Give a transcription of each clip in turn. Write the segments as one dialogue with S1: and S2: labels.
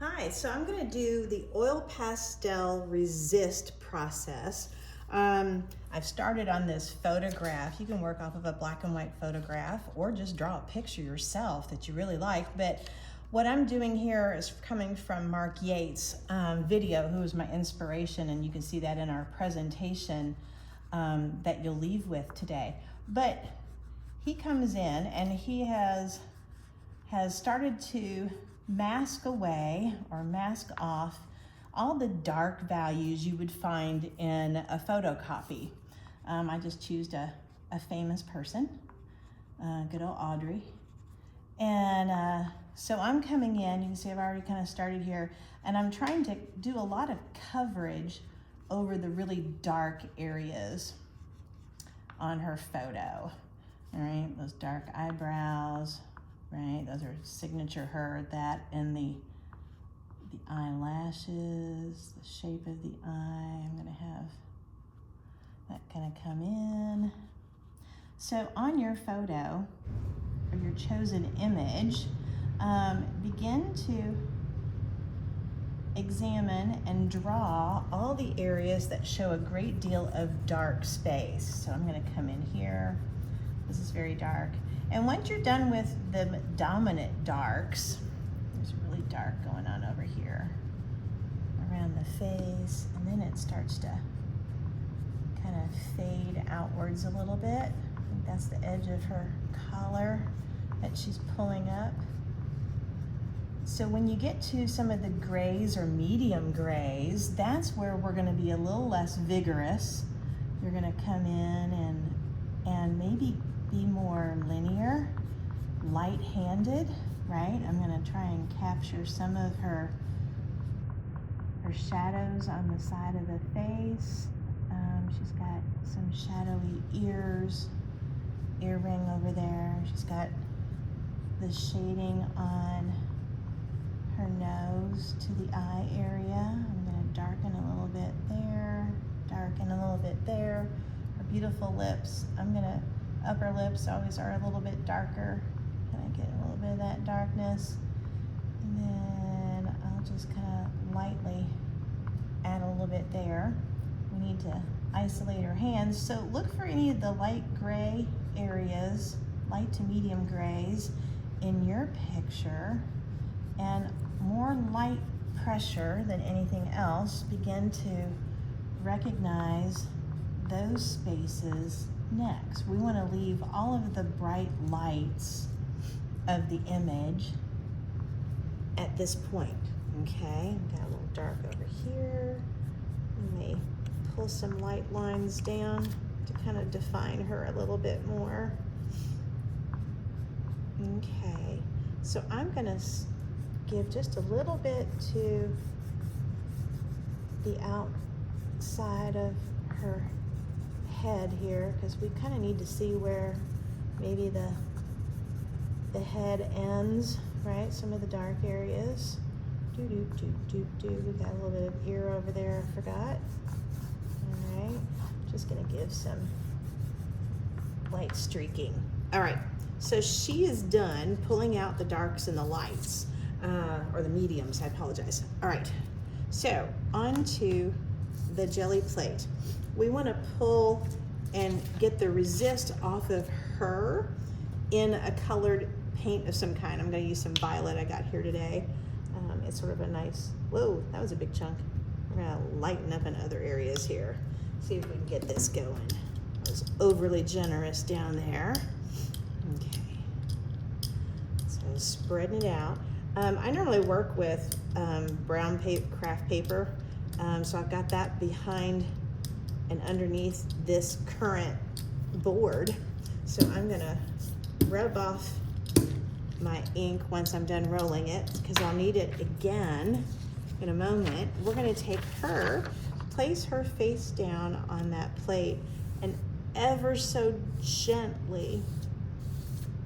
S1: Hi, so I'm going to do the oil pastel resist process. I've started on this photograph. You can work off of a black and white photograph or just draw a picture yourself that you really like. But what I'm doing here is coming from Mark Yates' video, who was my inspiration, and you can see that in our presentation that you'll leave with today. But he comes in and he has started to mask away or mask off all the dark values you would find in a photocopy. I just chose a famous person, good old Audrey. And so I'm coming in, you can see I've already kind of started here, and I'm trying to do a lot of coverage over the really dark areas on her photo. All right, those dark eyebrows, right? Those are signature her, that and the eyelashes, the shape of the eye. I'm gonna have that kind of come in. So on your photo or your chosen image, begin to examine and draw all the areas that show a great deal of dark space. So I'm gonna come in here. This is very dark. And once you're done with the dominant darks, there's really dark going on over here around the face, and then it starts to kind of fade outwards a little bit. I think that's the edge of her collar that she's pulling up. So when you get to some of the grays or medium grays, that's where we're gonna be a little less vigorous. You're gonna come in and maybe be more linear, light-handed, right? I'm gonna try and capture some of her shadows on the side of the face. She's got some shadowy ears, earring over there. She's got the shading on her nose to the eye area. I'm gonna darken a little bit there, darken a little bit there. Her beautiful lips, upper lips always are a little bit darker. Kind of get a little bit of that darkness. And then I'll just kind of lightly add a little bit there. We need to isolate her hands. So look for any of the light gray areas, light to medium grays in your picture, and more light pressure than anything else. Begin to recognize those spaces next. We want to leave all of the bright lights of the image at this point, okay? Got a little dark over here. We may pull some light lines down to kind of define her a little bit more. Okay, so I'm gonna give just a little bit to the outside of her head here, because we kind of need to see where maybe the head ends, right? Some of the dark areas. We got a little bit of ear over there, I forgot. All right, just gonna give some light streaking. All right, so she is done pulling out the darks and the lights, or the mediums, I apologize. All right, so onto the jelly plate. We want to pull and get the resist off of her in a colored paint of some kind. I'm going to use some violet I got here today. It's sort of a nice, whoa, that was a big chunk. We're going to lighten up in other areas here. See if we can get this going. I was overly generous down there. Okay. So spreading it out. I normally work with brown craft paper. So I've got that behind and underneath this current board. So I'm gonna rub off my ink once I'm done rolling it, because I'll need it again in a moment. We're gonna take her, place her face down on that plate, and ever so gently,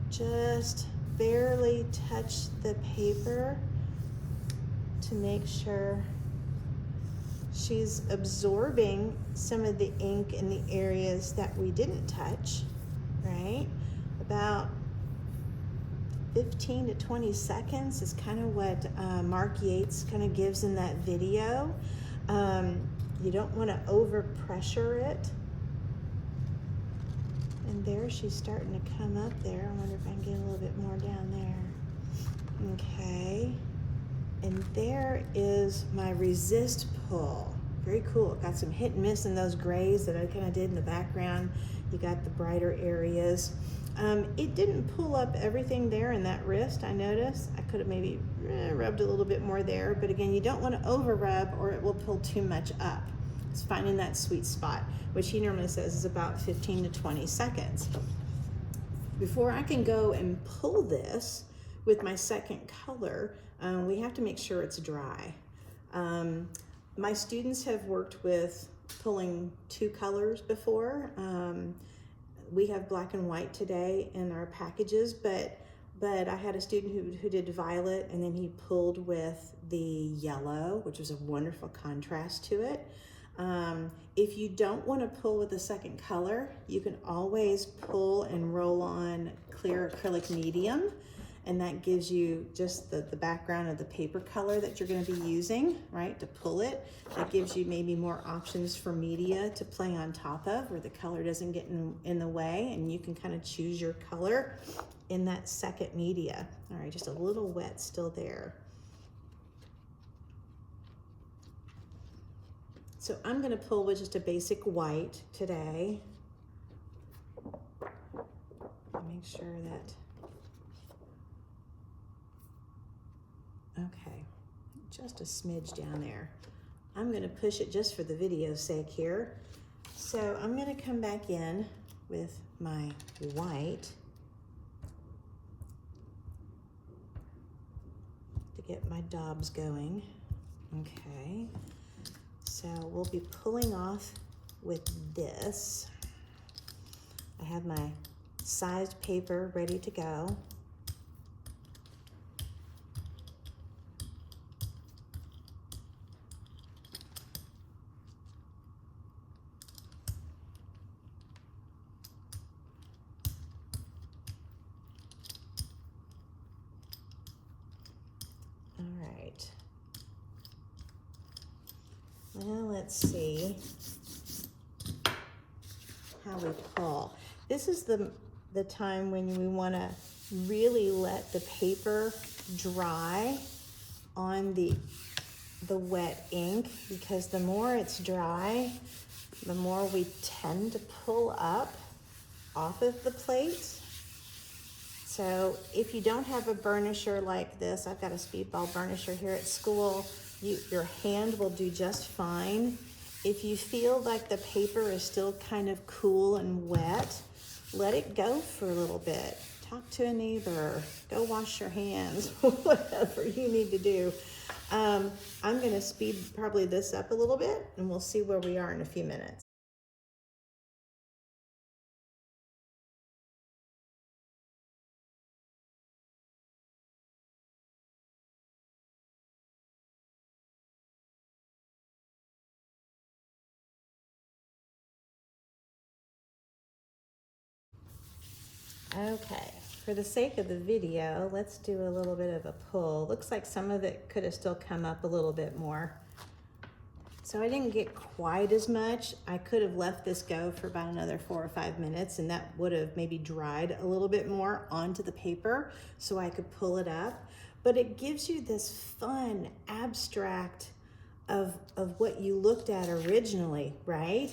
S1: just barely touch the paper to make sure she's absorbing some of the ink in the areas that we didn't touch, right? About 15 to 20 seconds is kind of what Mark Yates kind of gives in that video. You don't want to over pressure it. And there she's starting to come up there. I wonder if I can get a little bit more down there. Okay. And there is my resist pull. Very cool. Got some hit and miss in those grays that I kind of did in the background. You got the brighter areas. It didn't pull up everything there in that wrist, I noticed. I could have maybe rubbed a little bit more there, but again, you don't want to over rub or it will pull too much up. It's finding that sweet spot, which he normally says is about 15 to 20 seconds. Before I can go and pull this with my second color, we have to make sure it's dry. My students have worked with pulling 2 colors before. We have black and white today in our packages, but I had a student who did violet, and then he pulled with the yellow, which was a wonderful contrast to it. If you don't want to pull with the second color, you can always pull and roll on clear acrylic medium, and that gives you just the background of the paper color that you're going to be using, right, to pull it. That gives you maybe more options for media to play on top of, where the color doesn't get in the way, and you can kind of choose your color in that second media. All right, just a little wet still there. So I'm going to pull with just a basic white today. Make sure that, okay, just a smidge down there. I'm going to push it just for the video's sake here. So I'm going to come back in with my white to get my daubs going. Okay. So we'll be pulling off with this. I have my sized paper ready to go. All right. Well, let's see how we pull. This is the time when we want to really let the paper dry on the wet ink, because the more it's dry, the more we tend to pull up off of the plate. So if you don't have a burnisher like this, I've got a speedball burnisher here at school, your hand will do just fine. If you feel like the paper is still kind of cool and wet, let it go for a little bit. Talk to a neighbor, go wash your hands, whatever you need to do. I'm gonna speed probably this up a little bit, and we'll see where we are in a few minutes. Okay, for the sake of the video, let's do a little bit of a pull. Looks like some of it could have still come up a little bit more. So I didn't get quite as much. I could have left this go for about another 4 or 5 minutes, and that would have maybe dried a little bit more onto the paper so I could pull it up. But it gives you this fun abstract of what you looked at originally, right?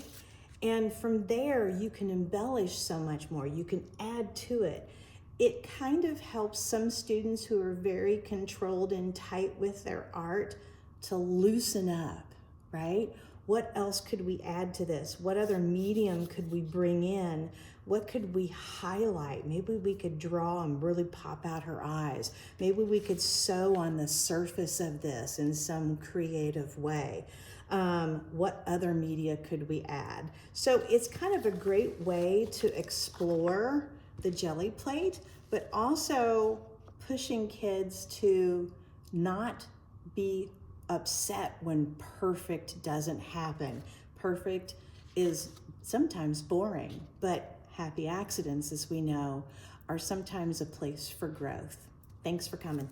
S1: And from there, you can embellish so much more. You can add to it. It kind of helps some students who are very controlled and tight with their art to loosen up, right? What else could we add to this? What other medium could we bring in? What could we highlight? Maybe we could draw and really pop out her eyes. Maybe we could sew on the surface of this in some creative way. What other media could we add? So it's kind of a great way to explore the jelly plate, but also pushing kids to not be upset when perfect doesn't happen. Perfect is sometimes boring, but happy accidents, as we know, are sometimes a place for growth. Thanks for coming.